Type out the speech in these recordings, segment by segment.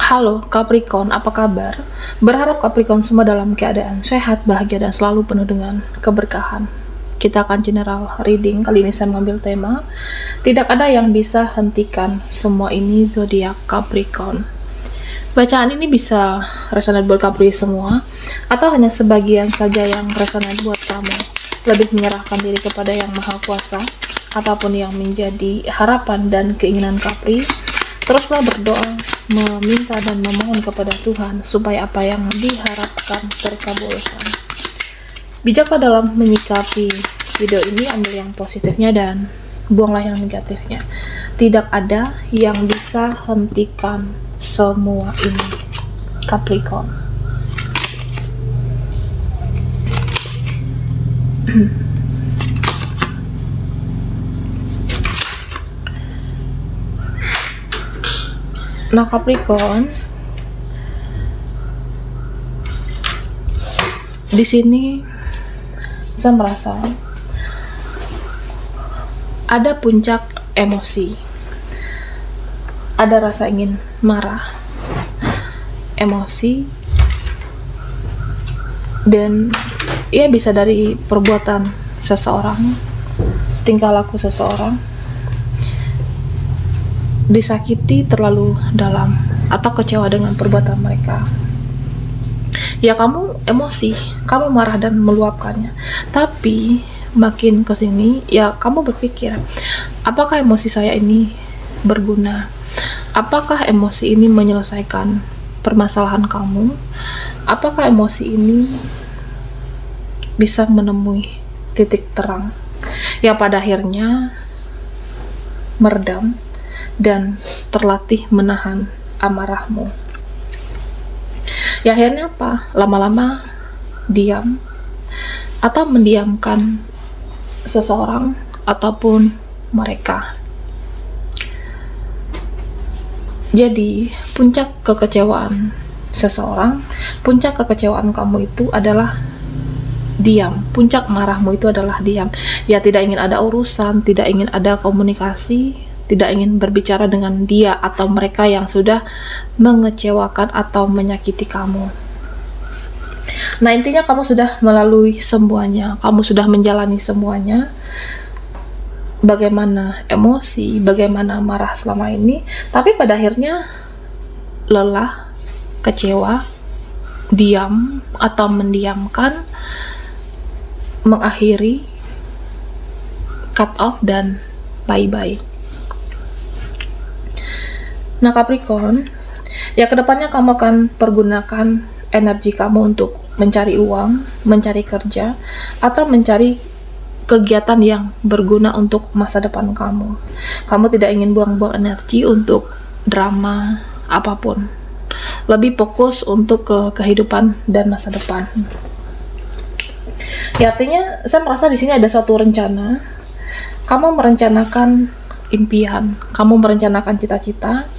Halo Capricorn, apa kabar? Berharap Capricorn semua dalam keadaan sehat, bahagia, dan selalu penuh dengan keberkahan. Kita akan general reading. Kali ini saya mengambil tema tidak ada yang bisa hentikan semua ini zodiak Capricorn. Bacaan ini bisa resonate buat Capri semua, atau hanya sebagian saja yang resonate buat kamu. Lebih menyerahkan diri kepada Yang Maha Kuasa, apapun yang menjadi harapan dan keinginan Capri. Teruslah berdoa, meminta dan memohon kepada Tuhan supaya apa yang diharapkan terkabulkan. Bijaklah dalam menyikapi video ini, ambil yang positifnya dan buanglah yang negatifnya. Tidak ada yang bisa hentikan semua ini, Capricorn. Nah, Capricorn, di sini saya merasa ada puncak emosi, ada rasa ingin marah, emosi, dan ya bisa dari perbuatan seseorang, tingkah laku seseorang, disakiti terlalu dalam atau kecewa dengan perbuatan mereka. Ya, kamu emosi, kamu marah dan meluapkannya. Tapi makin kesini, ya kamu berpikir, apakah emosi saya ini berguna? Apakah emosi ini menyelesaikan permasalahan kamu? Apakah emosi ini bisa menemui titik terang yang pada akhirnya meredam dan terlatih menahan amarahmu? Ya akhirnya apa? Lama-lama diam atau mendiamkan seseorang ataupun mereka. Jadi puncak kekecewaan seseorang, puncak kekecewaan kamu itu adalah diam. Puncak marahmu itu adalah diam. Ya, tidak ingin ada urusan, tidak ingin ada komunikasi, tidak ingin berbicara dengan dia atau mereka yang sudah mengecewakan atau menyakiti kamu. Nah, intinya kamu sudah melalui semuanya, kamu sudah menjalani semuanya. Bagaimana emosi, bagaimana marah selama ini, tapi pada akhirnya lelah, kecewa, diam atau mendiamkan, mengakhiri, cut off, dan bye-bye. Nah, Capricorn, ya kedepannya kamu akan pergunakan energi kamu untuk mencari uang, mencari kerja, atau mencari kegiatan yang berguna untuk masa depan kamu. Kamu tidak ingin buang-buang energi untuk drama apapun. Lebih fokus untuk ke kehidupan dan masa depan. Ya, artinya saya merasa di sini ada suatu rencana. Kamu merencanakan impian, kamu merencanakan cita-cita,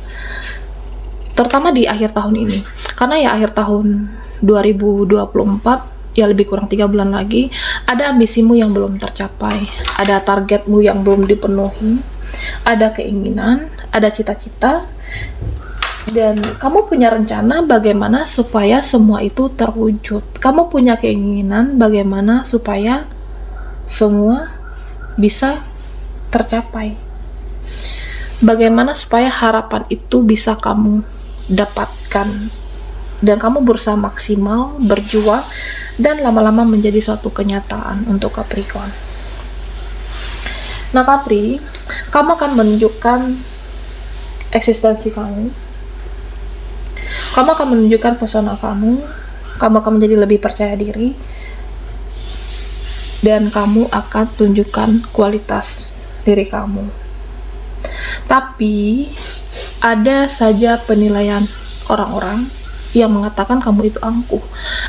terutama di akhir tahun ini. Karena ya akhir tahun 2024, ya lebih kurang 3 bulan lagi, ada ambisimu yang belum tercapai, ada targetmu yang belum dipenuhi, ada keinginan, ada cita-cita, dan kamu punya rencana bagaimana supaya semua itu terwujud. Kamu punya keinginan bagaimana supaya semua bisa tercapai. Bagaimana supaya harapan itu bisa kamu dapatkan, dan kamu berusaha maksimal, berjuang, dan lama-lama menjadi suatu kenyataan untuk Capricorn. Nah, Capri, kamu akan menunjukkan eksistensi kamu, kamu akan menunjukkan pesona kamu akan menjadi lebih percaya diri, dan kamu akan tunjukkan kualitas diri kamu. Tapi ada saja penilaian orang-orang yang mengatakan kamu itu angkuh.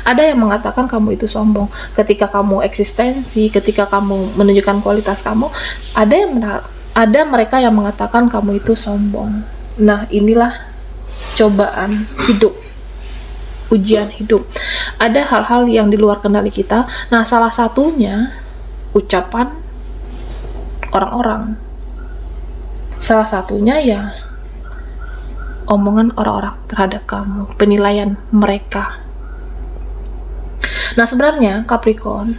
Ada yang mengatakan kamu itu sombong. Ketika kamu eksistensi, ketika kamu menunjukkan kualitas kamu, ada mereka yang mengatakan kamu itu sombong. Nah, inilah cobaan hidup, ujian hidup. Ada hal-hal yang di luar kendali kita. Nah, salah satunya ucapan orang-orang. Salah satunya ya omongan orang-orang terhadap kamu, penilaian mereka. Nah, sebenarnya Capricorn,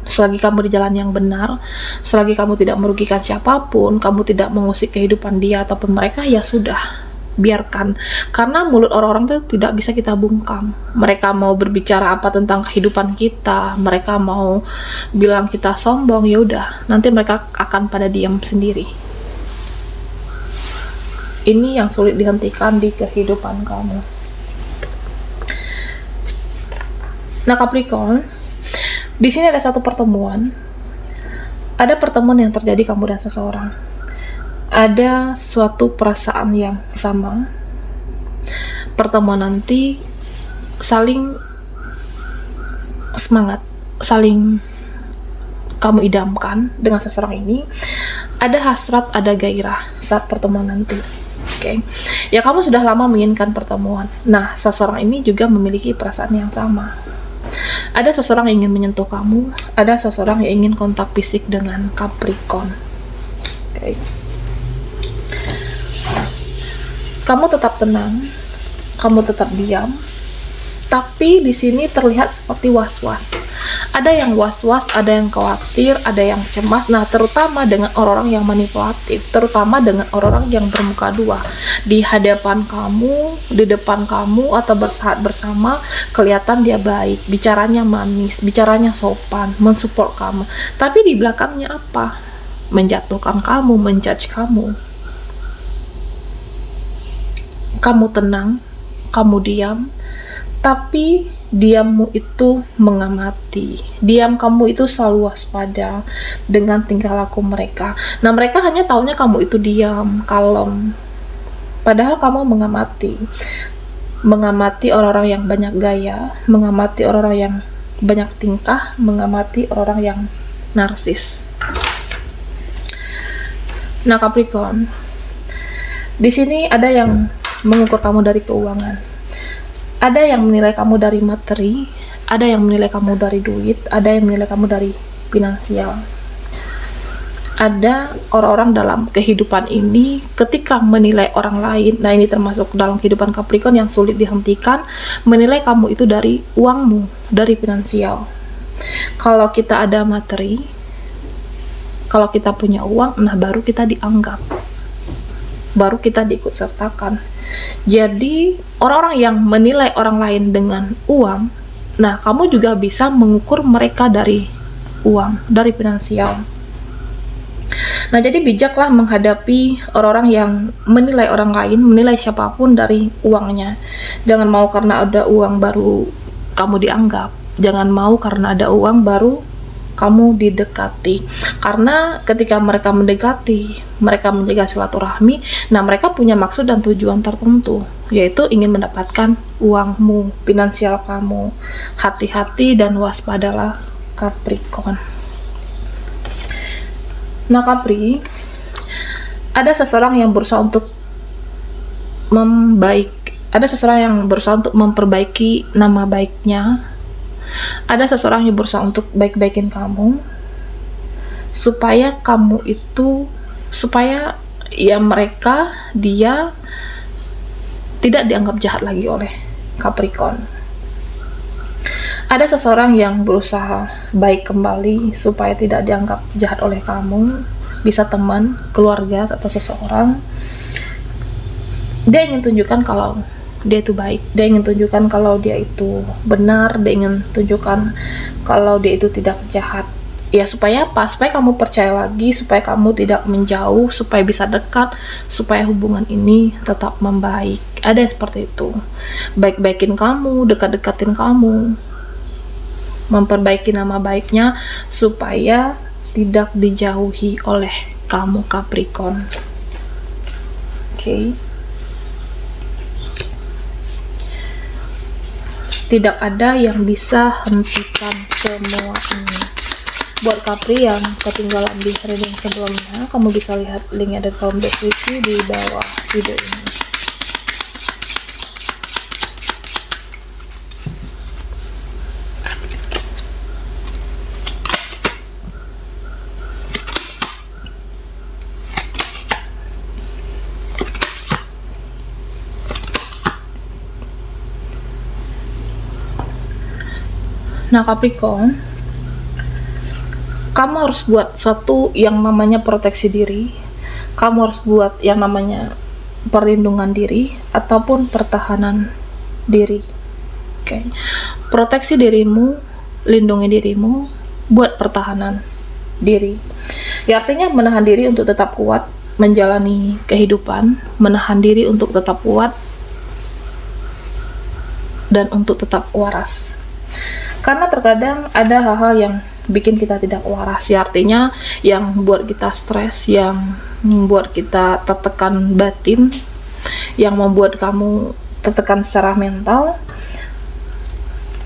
selagi kamu di jalan yang benar, selagi kamu tidak merugikan siapapun, kamu tidak mengusik kehidupan dia ataupun mereka, ya sudah, biarkan. Karena mulut orang-orang itu tidak bisa kita bungkam. Mereka mau berbicara apa tentang kehidupan kita, mereka mau bilang kita sombong, ya udah, nanti mereka akan pada diam sendiri. Ini yang sulit dihentikan di kehidupan kamu. Nah, Capricorn, di sini ada satu pertemuan. Ada pertemuan yang terjadi kamu dan seseorang. Ada suatu perasaan yang sama. Pertemuan nanti saling semangat, saling kamu idamkan dengan seseorang ini. Ada hasrat, ada gairah saat pertemuan nanti. Oke. Ya, kamu sudah lama menginginkan pertemuan. Nah, seseorang ini juga memiliki perasaan yang sama. Ada seseorang yang ingin menyentuh kamu, ada seseorang yang ingin kontak fisik dengan Capricorn. Oke. Kamu tetap tenang, kamu tetap diam, tapi di sini terlihat seperti was-was. Ada yang was-was, ada yang khawatir, ada yang cemas. Nah, terutama dengan orang-orang yang manipulatif, terutama dengan orang-orang yang bermuka dua. Di hadapan kamu, di depan kamu, atau bersaat bersama, kelihatan dia baik, bicaranya manis, bicaranya sopan, mensupport kamu. Tapi di belakangnya apa? Menjatuhkan kamu, menjudge kamu. Kamu tenang, kamu diam, tapi diammu itu mengamati. Diam kamu itu selalu waspada dengan tingkah laku mereka. Nah, mereka hanya taunya kamu itu diam, kalem. Padahal kamu mengamati. Mengamati orang-orang yang banyak gaya, mengamati orang-orang yang banyak tingkah, mengamati orang-orang yang narsis. Nah, Capricorn, di sini ada yang mengukur kamu dari keuangan. Ada yang menilai kamu dari materi, ada yang menilai kamu dari duit, ada yang menilai kamu dari finansial. Ada orang-orang dalam kehidupan ini ketika menilai orang lain, nah ini termasuk dalam kehidupan Capricorn yang sulit dihentikan, menilai kamu itu dari uangmu, dari finansial. Kalau kita ada materi, kalau kita punya uang, nah baru kita dianggap, baru kita diikut sertakan. Jadi orang-orang yang menilai orang lain dengan uang, nah kamu juga bisa mengukur mereka dari uang, dari finansial. Nah, jadi bijaklah menghadapi orang-orang yang menilai orang lain, menilai siapapun dari uangnya. Jangan mau karena ada uang baru kamu dianggap, jangan mau karena ada uang baru kamu didekati. Karena ketika mereka mendekati, mereka menjaga silaturahmi, nah mereka punya maksud dan tujuan tertentu, yaitu ingin mendapatkan uangmu, finansial kamu. Hati-hati dan waspadalah, Capricorn. Nah, Capri, ada seseorang yang berusaha untuk ada seseorang yang berusaha untuk memperbaiki nama baiknya. Ada seseorang yang berusaha untuk baik-baikin kamu, supaya kamu itu, supaya ya dia tidak dianggap jahat lagi oleh Capricorn. Ada seseorang yang berusaha baik kembali supaya tidak dianggap jahat oleh kamu, bisa teman, keluarga, atau seseorang. Dia ingin tunjukkan kalau dia itu baik, dia ingin tunjukkan kalau dia itu benar, dia ingin tunjukkan kalau dia itu tidak jahat. Ya, supaya apa? Supaya kamu percaya lagi, supaya kamu tidak menjauh, supaya bisa dekat, supaya hubungan ini tetap membaik. Ada yang seperti itu. Baik-baikin kamu, dekat-dekatin kamu, memperbaiki nama baiknya supaya tidak dijauhi oleh kamu, Capricorn. Oke. Tidak ada yang bisa hentikan semua ini. Buat Capri yang ketinggalan di reading sebelumnya, kamu bisa lihat linknya di kolom deskripsi di bawah video ini. Nah, Capricorn, kamu harus buat suatu yang namanya proteksi diri. Kamu harus buat yang namanya perlindungan diri ataupun pertahanan diri. Oke. Proteksi dirimu, lindungi dirimu, buat pertahanan diri. Ya, artinya menahan diri untuk tetap kuat menjalani kehidupan, menahan diri untuk tetap kuat dan untuk tetap waras. Karena terkadang ada hal-hal yang bikin kita tidak waras, ya, artinya yang membuat kita stres, yang membuat kita tertekan batin, yang membuat kamu tertekan secara mental.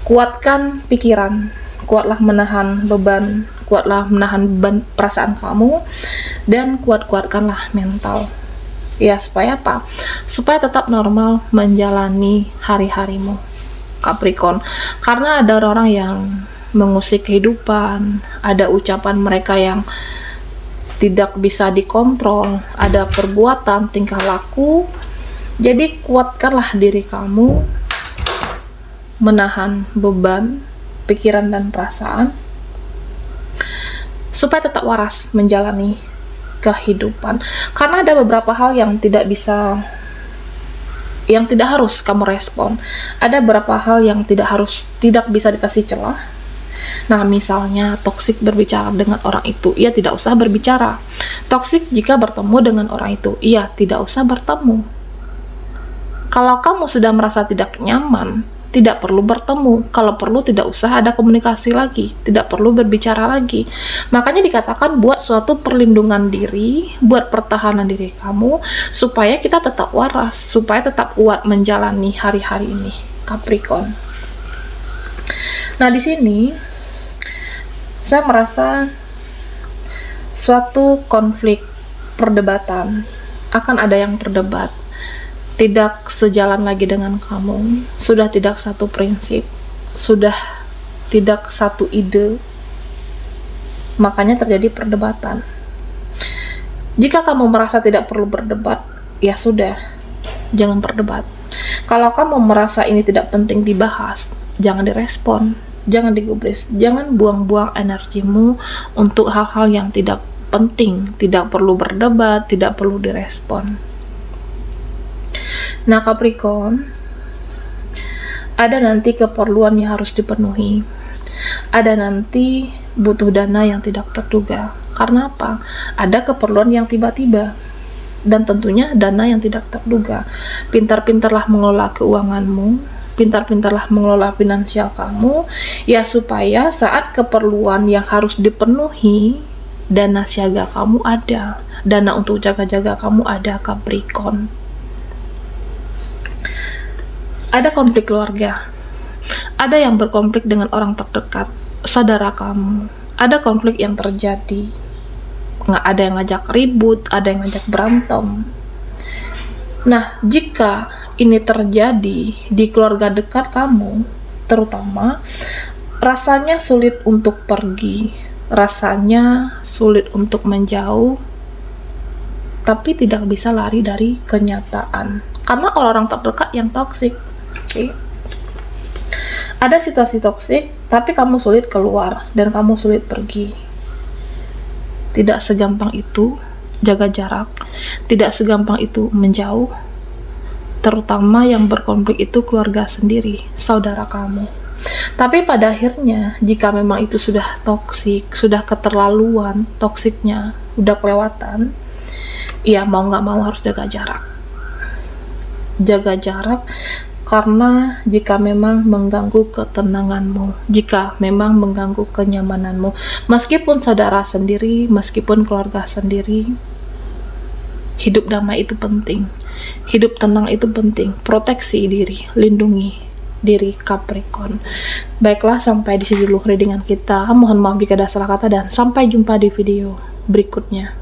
Kuatkan pikiran, kuatlah menahan beban, kuatlah menahan beban perasaan kamu, dan kuatkanlah mental. Ya, supaya apa? Supaya tetap normal menjalani hari-harimu, Capricorn. Karena ada orang-orang yang mengusik kehidupan, ada ucapan mereka yang tidak bisa dikontrol, ada perbuatan, tingkah laku. Jadi kuatkanlah diri kamu, menahan beban pikiran dan perasaan, supaya tetap waras menjalani kehidupan. Karena ada beberapa hal yang tidak harus kamu respon. Ada beberapa hal yang tidak bisa dikasih celah. Nah, misalnya toksik berbicara dengan orang itu, ia tidak usah berbicara. Toksik jika bertemu dengan orang itu, ia tidak usah bertemu. Kalau kamu sudah merasa tidak nyaman, tidak perlu bertemu. Kalau perlu tidak usah ada komunikasi lagi, tidak perlu berbicara lagi. Makanya dikatakan buat suatu perlindungan diri, buat pertahanan diri kamu, supaya kita tetap waras, supaya tetap kuat menjalani hari-hari ini, Capricorn. Nah, di sini saya merasa suatu konflik perdebatan, akan ada yang berdebat, tidak sejalan lagi dengan kamu, sudah tidak satu prinsip, sudah tidak satu ide, makanya terjadi perdebatan. Jika kamu merasa tidak perlu berdebat, ya sudah, jangan berdebat. Kalau kamu merasa ini tidak penting dibahas, jangan direspon, jangan digubris, jangan buang-buang energimu untuk hal-hal yang tidak penting, tidak perlu berdebat, tidak perlu direspon. Nah, Capricorn, ada nanti keperluan yang harus dipenuhi, ada nanti butuh dana yang tidak terduga. Karena apa? Ada keperluan yang tiba-tiba, dan tentunya dana yang tidak terduga. Pintar-pintarlah mengelola keuanganmu, pintar-pintarlah mengelola finansial kamu, ya, supaya saat keperluan yang harus dipenuhi, dana siaga kamu ada, dana untuk jaga-jaga kamu ada, Capricorn. Ada konflik keluarga, ada yang berkonflik dengan orang terdekat, saudara kamu, ada konflik yang terjadi, nggak ada yang ngajak ribut, ada yang ngajak berantem. Nah, jika ini terjadi di keluarga dekat kamu, terutama, rasanya sulit untuk pergi, rasanya sulit untuk menjauh, tapi tidak bisa lari dari kenyataan, karena orang-orang terdekat yang toksik. Okay. Ada situasi toksik, tapi kamu sulit keluar dan kamu sulit pergi. Tidak segampang itu jaga jarak, tidak segampang itu menjauh. Terutama yang berkonflik itu keluarga sendiri, saudara kamu. Tapi pada akhirnya, jika memang itu sudah toksik, sudah keterlaluan, toksiknya udah kelewatan, ya mau nggak mau harus jaga jarak. Jaga jarak. Karena jika memang mengganggu ketenanganmu, jika memang mengganggu kenyamananmu, meskipun saudara sendiri, meskipun keluarga sendiri, hidup damai itu penting, hidup tenang itu penting, proteksi diri, lindungi diri, Capricorn. Baiklah, sampai di sini dulu readingan kita. Mohon maaf jika ada salah kata dan sampai jumpa di video berikutnya.